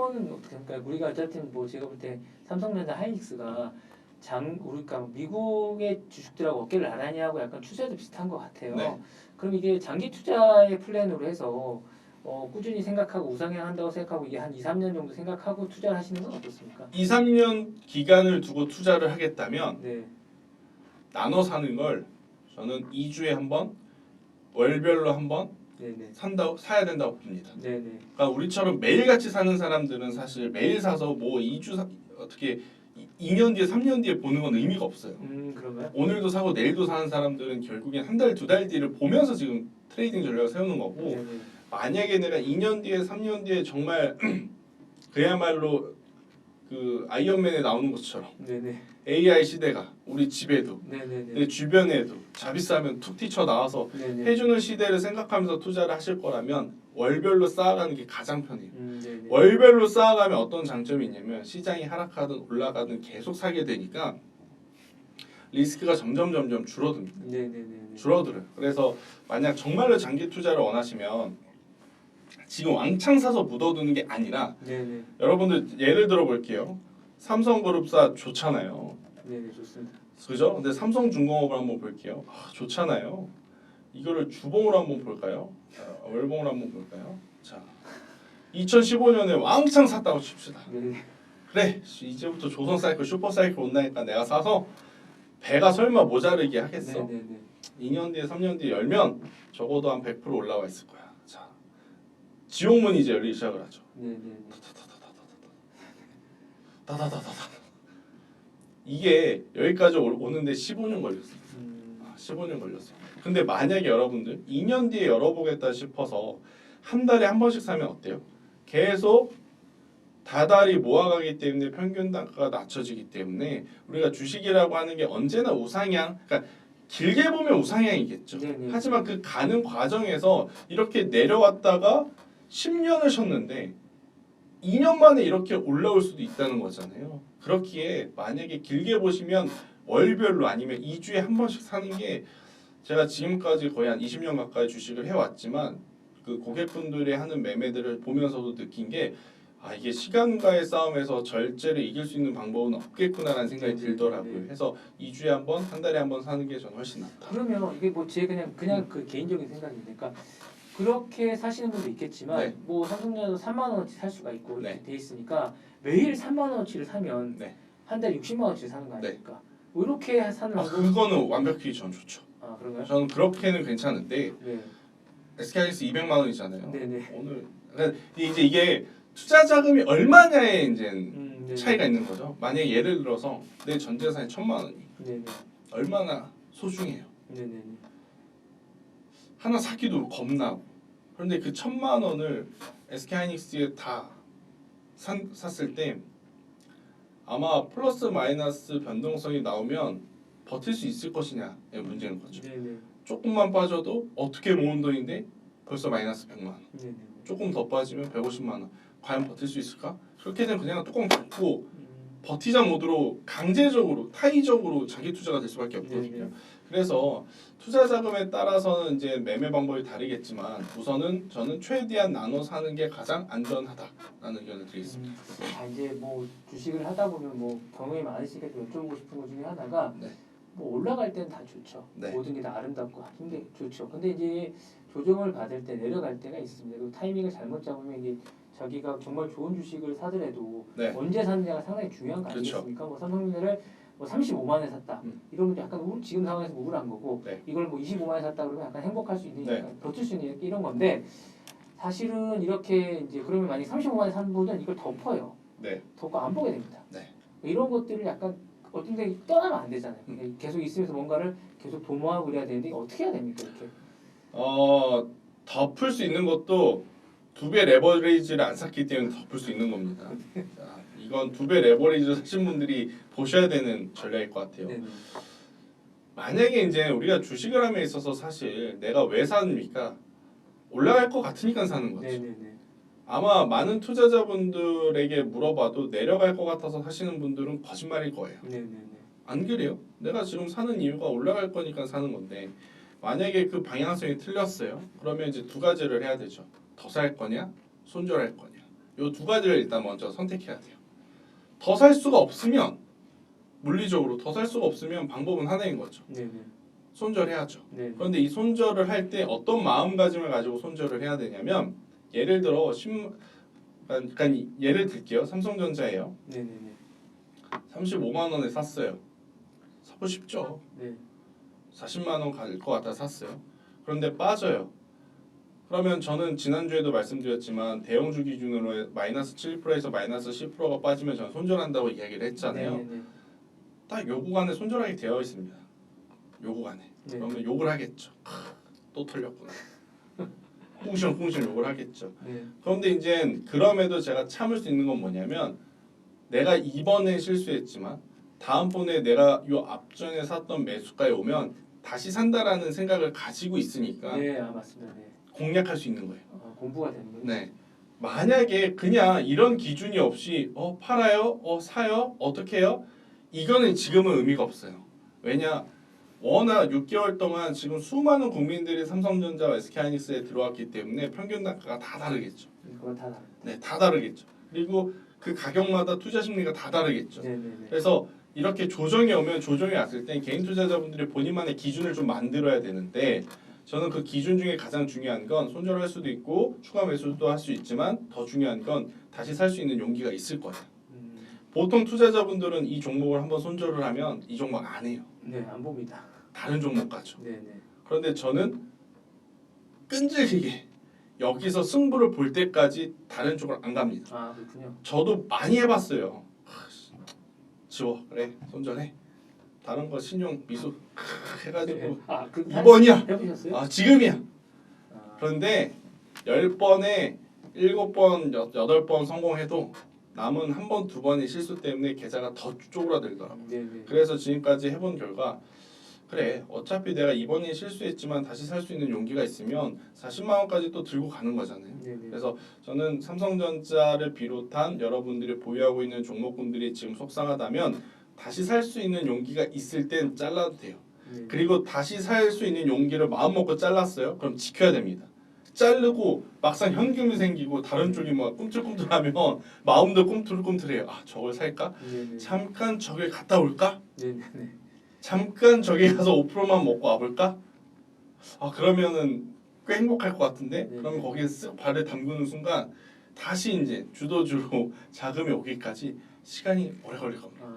이거는 어떻게 할까요? 우리가 어쨌든 뭐 제가 볼 때 삼성전자 하이닉스가 우리가 미국의 주식들하고 어깨를 나란히 하고 약간 추세도 비슷한 것 같아요. 네. 그럼 이게 장기 투자의 플랜으로 해서 꾸준히 생각하고 우상향한다고 생각하고 이게 한 2, 3년 정도 생각하고 투자를 하시는 건 어떻습니까? 2, 3년 기간을 두고 투자를 하겠다면 네. 나눠 사는 걸 저는 2주에 한 번, 월별로 한 번 네네. 사야 된다고 봅니다. 네네. 그러니까 우리처럼 매일같이 사는 사람들은 사실 매일 사서 뭐 2주 어떻게 2년 뒤에 3년 뒤에 보는 건 의미가 없어요. 그런가요? 오늘도 사고 내일도 사는 사람들은 결국엔 한 달, 두 달 뒤를 보면서 지금 트레이딩 전략을 세우는 거고 네네. 만약에 내가 2년 뒤에 3년 뒤에 정말 그야말로 그 아이언맨에 나오는 것처럼 네네. AI 시대가 우리 집에도 네네네. 내 주변에도 자비싸면 툭 튀쳐 나와서 네네. 해주는 시대를 생각하면서 투자를 하실 거라면 월별로 쌓아가는 게 가장 편해요. 네네. 월별로 쌓아가면 어떤 장점이 있냐면 시장이 하락하든 올라가든 계속 사게 되니까 리스크가 점점 줄어듭니다. 네네네. 줄어들어요. 그래서 만약 정말로 장기 투자를 원하시면 지금 왕창 사서 묻어두는 게 아니라 네네. 여러분들 예를 들어 볼게요. 삼성그룹사 좋잖아요. 네네 좋습니다. 그죠? 근데 삼성중공업을 한번 볼게요. 좋잖아요. 이거를 주봉으로 한번 볼까요? 월봉으로 한번 볼까요? 자, 2015년에 왕창 샀다고 칩시다. 네네. 그래, 이제부터 조선사이클, 슈퍼사이클 온다니까 내가 사서 배가 설마 모자르게 하겠어? 네네네. 2년 뒤에 3년 뒤에 열면 적어도 한 100% 올라와 있을 거야. 자, 지옥문이 이제 열리기 시작을 하죠. 네네. 다다다다다. 이게 여기까지 오는데 15년 걸렸어요. 15년 걸렸어요. 근데 만약에 여러분들 2년 뒤에 열어보겠다 싶어서 한 달에 한 번씩 사면 어때요? 계속 다달이 모아가기 때문에 평균 단가가 낮춰지기 때문에 우리가 주식이라고 하는 게 언제나 우상향, 그러니까 길게 보면 우상향이겠죠. 네네. 하지만 그 가는 과정에서 이렇게 내려왔다가 10년을 쉬었는데 2년 만에 이렇게 올라올 수도 있다는 거잖아요. 그렇기에 만약에 길게 보시면 월별로 아니면 2주에 한 번씩 사는 게 제가 지금까지 거의 한 20년 가까이 주식을 해왔지만 그 고객분들이 하는 매매들을 보면서도 느낀 게 이게 시간과의 싸움에서 절제를 이길 수 있는 방법은 없겠구나라는 생각이 들더라고요. 그래서 2주에 한 번, 한 달에 한 번 사는 게 저는 훨씬 낫다. 그러면 이게 뭐 제 그냥 그 개인적인 생각인데, 그러니까 그렇게 사시는 분도 있겠지만 네. 뭐 삼성전자도 3만 원어치 살 수가 있고 네. 이렇게 돼 있으니까 매일 3만 원어치를 사면 네. 한 달에 60만 원어치를 사는 거 아닙니까? 뭐 이렇게 사는 방법. 그거는 완벽히 전 좋죠. 그런가요? 저는 그렇게는 괜찮은데 네. SK하이닉스 200만 원이잖아요. 네네. 오늘 그러니까 이제 이게 투자 자금이 얼마냐에 이제 네네. 차이가 있는 거죠. 만약 예를 들어서 내 전 재산이 1,000만 원이 네네. 얼마나 소중해요. 네네. 하나 사기도 겁나고. 그런데 그 1,000만 원을 SK하이닉스에 다 샀을 때 아마 플러스 마이너스 변동성이 나오면 버틸 수 있을 것이냐의 문제인 거죠. 네네. 조금만 빠져도 어떻게 모은 돈인데 벌써 마이너스 100만 원. 네네. 조금 더 빠지면 150만 원. 과연 버틸 수 있을까? 그렇게 되면 그냥 뚜껑 닫고 버티자 모드로 강제적으로 타의적으로 장기 투자가 될 수밖에 없거든요. 네네. 그래서 투자 자금에 따라서는 이제 매매 방법이 다르겠지만 우선은 저는 최대한 나눠 사는 게 가장 안전하다라는 의견을 드리겠습니다. 이제 뭐 주식을 하다 보면 뭐 경험이 많으시니까 여쭤보고 싶은 것 중에 하나가 네. 뭐 올라갈 때는 다 좋죠. 네. 모든 게 다 아름답고 하는 게 좋죠. 근데 이제 조정을 받을 때 내려갈 때가 있습니다. 그 타이밍을 잘못 잡으면 이제 자기가 정말 좋은 주식을 사더라도 네. 언제 샀느냐가 상당히 중요한 거 그렇죠. 아니겠습니까? 뭐 삼성전자를 뭐 35만 원에 샀다. 이러면 약간 지금 상황에서 우울한 거고 네. 이걸 뭐 25만 원에 샀다 그러면 약간 행복할 수 있는 네. 약간 버틸 수 있는 이런 건데 사실은 이렇게 이제 그러면 만약 35만 원에 산 분은 이걸 덮어요. 네. 덮고 안 보게 됩니다. 네. 이런 것들을 약간 어떤 데 떠나면 안 되잖아요. 계속 있으면서 뭔가를 계속 도모하고 그래야 되는데 어떻게 해야 됩니까 이렇게? 덮을 수 있는 것도 2배 레버리지를 안 샀기 때문에 덮을 수 있는 겁니다. 자, 이건 2배 레버리지 사신 분들이 보셔야 되는 전략일 것 같아요. 네네. 만약에 이제 우리가 주식을 함에 있어서 사실 내가 왜 삽니까? 올라갈 것 같으니까 사는 거죠. 네네네. 아마 많은 투자자분들에게 물어봐도 내려갈 것 같아서 사시는 분들은 거짓말일 거예요. 네네네. 안 그래요? 내가 지금 사는 이유가 올라갈 거니까 사는 건데 만약에 그 방향성이 틀렸어요. 그러면 이제 두 가지를 해야 되죠. 더 살 거냐, 손절할 거냐. 요 두 가지를 일단 먼저 선택해야 돼요. 더 살 수가 없으면 물리적으로 더 살 수가 없으면 방법은 하나인 거죠. 네네. 손절해야죠. 네. 그런데 이 손절을 할 때 어떤 마음가짐을 가지고 손절을 해야 되냐면 예를 들어 그러니까 예를 들게요. 삼성전자예요. 네네네. 35만 원에 샀어요. 사고 싶죠. 네. 40만 원 갈 것 같아 샀어요. 그런데 빠져요. 그러면 저는 지난주에도 말씀드렸지만 대형주 기준으로 마이너스 7%에서 마이너스 10%가 빠지면 저는 손절한다고 이야기를 했잖아요. 네네네. 딱 요 구간에 손절하게 되어 있습니다. 요 구간에. 네. 그러면 욕을 하겠죠. 또 털렸구나. 꿍시렁 욕을 하겠죠. 네. 그런데 이제 그럼에도 제가 참을 수 있는 건 뭐냐면 내가 이번에 실수했지만 다음번에 내가 요 앞전에 샀던 매수가에 오면 다시 산다라는 생각을 가지고 있으니까 네, 맞습니다. 네. 공략할 수 있는 거예요. 공부가 되는군요. 네. 만약에 그냥 이런 기준이 없이 팔아요, 사요, 어떻게 해요? 이거는 지금은 의미가 없어요. 왜냐? 워낙 6개월 동안 지금 수많은 국민들이 삼성전자와 SK하이닉스에 들어왔기 때문에 평균 단가가 다 다르겠죠. 그거 다 다르죠. 네, 다 다르겠죠. 그리고 그 가격마다 투자 심리가 다 다르겠죠. 네네네. 그래서 이렇게 조정이 오면 조정이 왔을 땐 개인 투자자분들이 본인만의 기준을 좀 만들어야 되는데 저는 그 기준 중에 가장 중요한 건 손절할 수도 있고 추가 매수도 할 수 있지만 더 중요한 건 다시 살 수 있는 용기가 있을 거예요. 보통 투자자분들은 이 종목을 한번 손절을 하면 이 종목 안 해요. 네, 안 봅니다. 다른 종목 가죠. 네네. 그런데 저는 끈질기게 여기서 승부를 볼 때까지 다른 쪽으로 안 갑니다. 아, 그렇군요. 저도 많이 해봤어요. 지워 그래 손절해. 다른 거 신용 미수 해가지고 그 2번이야. 해보셨어요? 지금이야. 아, 그런데 10번에 7번, 8번 성공해도 남은 한 번, 두 번의 실수 때문에 계좌가 더 쪼그라들더라고요. 네네. 그래서 지금까지 해본 결과 그래 어차피 내가 이번에 실수했지만 다시 살 수 있는 용기가 있으면 40만 원까지 또 들고 가는 거잖아요. 네네. 그래서 저는 삼성전자를 비롯한 여러분들이 보유하고 있는 종목군들이 지금 속상하다면 다시 살 수 있는 용기가 있을 땐 잘라도 돼요. 네. 그리고 다시 살 수 있는 용기를 마음먹고 잘랐어요. 그럼 지켜야 됩니다. 자르고 막상 현금이 생기고 다른 쪽이 막 꿈틀꿈틀하면 마음도 꿈틀꿈틀해요. 아 저걸 살까? 네네. 잠깐 저길 갔다 올까? 네네네. 잠깐 저기 가서 5%만 먹고 와볼까? 아 그러면은 꽤 행복할 것 같은데 네. 그러면 거기에 쓱 발을 담그는 순간 다시 이제 주도주로 자금이 오기까지 시간이 오래 걸릴 겁니다.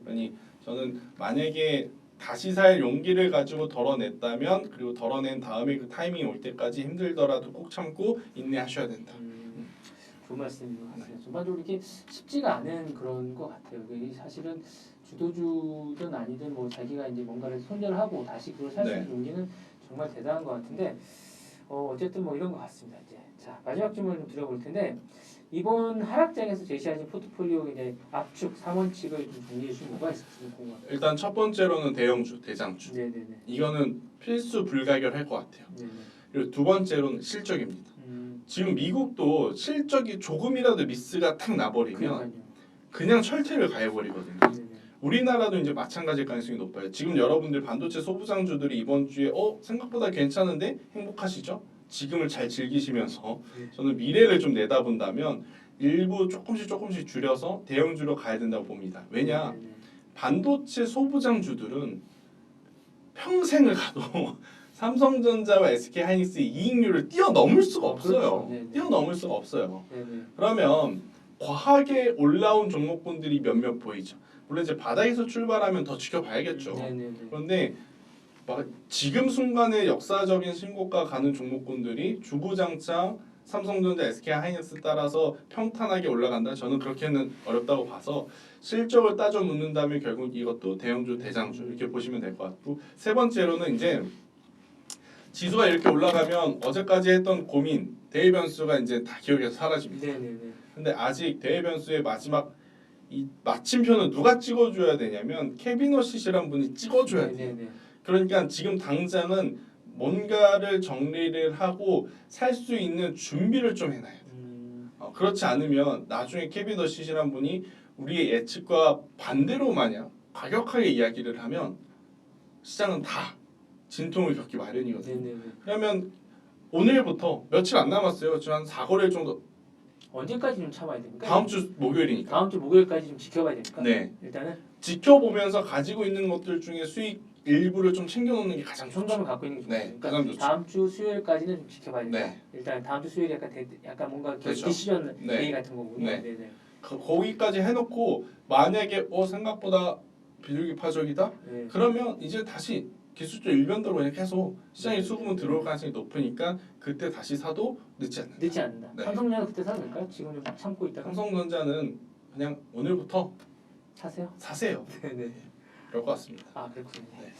그러니 저는 만약에 다시 살 용기를 가지고 덜어냈다면 그리고 덜어낸 다음에 그 타이밍이 올 때까지 힘들더라도 꼭 참고 인내하셔야 된다. 좋은 말씀인 것 같아요. 전반적으로 이렇게 쉽지가 않은 그런 것 같아요. 이게 사실은 주도주든 아니든 뭐 자기가 이제 뭔가를 손절하고 다시 그걸 살 수 있는 용기는 정말 대단한 것 같은데 어쨌든 뭐 이런 것 같습니다. 이제 자 마지막 질문을 좀 드려볼 텐데 이번 하락장에서 제시하신 포트폴리오 이제 압축 3원칙을 좀 정리해 주시면 뭐가 있을지 궁금합니다. 일단 첫 번째로는 대형주, 대장주. 네네네. 이거는 필수 불가결할 것 같아요. 네네. 그리고 두 번째로는 실적입니다. 지금 미국도 실적이 조금이라도 미스가 탁 나버리면 그러니까요. 그냥 철퇴를 가해버리거든요. 네네. 우리나라도 이제 마찬가지일 가능성이 높아요. 지금 여러분들 반도체 소부장주들이 이번 주에 생각보다 괜찮은데 행복하시죠? 지금을 잘 즐기시면서 저는 미래를 좀 내다본다면 일부 조금씩 줄여서 대형주로 가야 된다고 봅니다. 왜냐? 네네. 반도체 소부장주들은 평생을 가도 삼성전자와 SK하이닉스의 이익률을 뛰어넘을 수가 없어요. 그렇죠. 뛰어넘을 수가 없어요. 네네. 그러면 과하게 올라온 종목군들이 몇몇 보이죠. 물론 이제 바닥에서 출발하면 더 지켜봐야겠죠. 네네네. 그런데 막 지금 순간에 역사적인 신고가 가는 종목군들이 주구장창 삼성전자, SK하이닉스 따라서 평탄하게 올라간다. 저는 그렇게는 어렵다고 봐서 실적을 따져 묻는다면 결국 이것도 대형주, 대장주 이렇게 보시면 될 것 같고 세 번째로는 이제 지수가 이렇게 올라가면 어제까지 했던 고민, 대외 변수가 이제 다 기억에서 사라집니다. 네네네. 근데 아직 대외 변수의 마지막 이 마침표는 누가 찍어줘야 되냐면 케빈 허시시란 분이 찍어줘야 돼요. 네네네. 그러니까 지금 당장은 뭔가를 정리를 하고 살 수 있는 준비를 좀 해놔야 돼요. 그렇지 않으면 나중에 케빈 허시시란 분이 우리의 예측과 반대로 마냥 과격하게 이야기를 하면 시장은 다 진통을 겪기 마련이거든요. 네네네. 그러면 오늘부터 며칠 안 남았어요. 지금 한 4거래일 정도 언제까지 좀 참아야 됩니까? 다음 주 목요일이니까. 다음 주 목요일까지 좀 지켜봐야 됩니까? 네. 일단은 지켜보면서 가지고 있는 것들 중에 수익 일부를 좀 챙겨놓는 게 가장 좋죠. 현금을 갖고 있는 게 좋죠. 네, 그러니까 가장 좋죠. 다음 주 수요일까지는 좀 지켜봐야 된다. 네. 일단 다음 주 수요일이 약간 뭔가 그렇죠. 디시전 네. 데이 같은 거군요. 네. 네네. 거기까지 해놓고 만약에 생각보다 비둘기 파적이다? 네. 그러면 이제 다시 기술적 일변도로 그냥 계속 시장에 수급은 들어올 가능성이 높으니까 그때 다시 사도 늦지 않는다. 늦지 않는다. 네. 삼성전자 그때 사도 될까요? 지금 좀 참고 있다가 삼성전자는 그냥 오늘부터 사세요. 사세요. 네네. 그럴 것 같습니다. 아 그렇군요. 네.